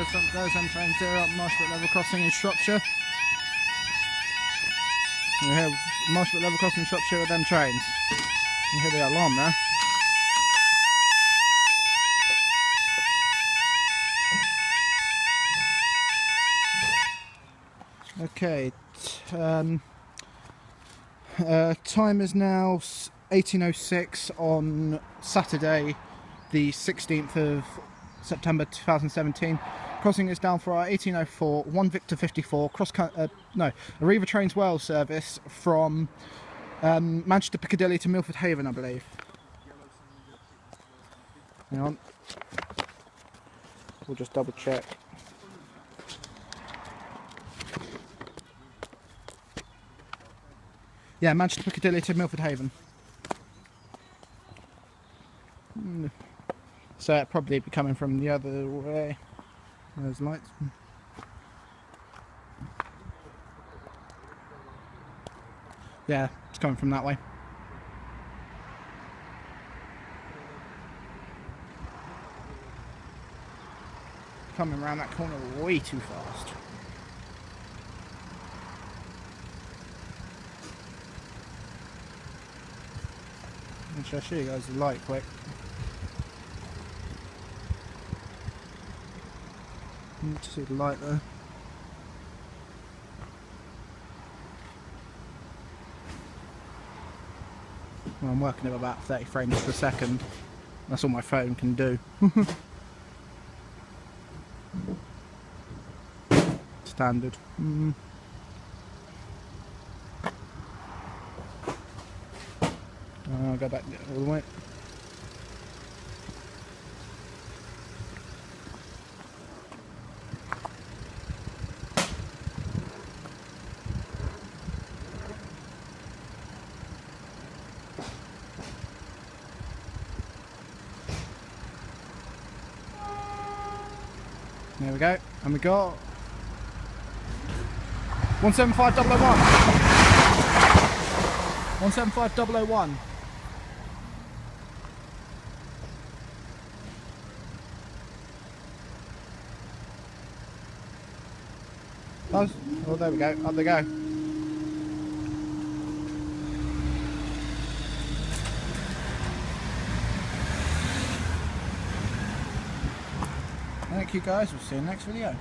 There's them trains there up Marshbrook Level Crossing in Shropshire. You hear Marshbrook Level Crossing in Shropshire with them trains. You hear the alarm there. Okay, time is now 18:06 on Saturday, the 16th of September 2017. Crossing is down for our 18:04, 1 Victor 54 Arriva Trains Wales service from Manchester Piccadilly to Milford Haven, I believe. Hang on, we'll just double check. Yeah, Manchester Piccadilly to Milford Haven. So it'd probably be coming from the other way. There's lights. Yeah, it's coming from that way. Coming around that corner way too fast. I'll show you guys the light quick. You need to see the light there. Well, I'm working at about 30 frames per second. That's all my phone can do. Standard. I'll go back all the way. There we go, and we got 175001. 175001. Oh, there we go, up they go. Thank you guys, we'll see you in the next video.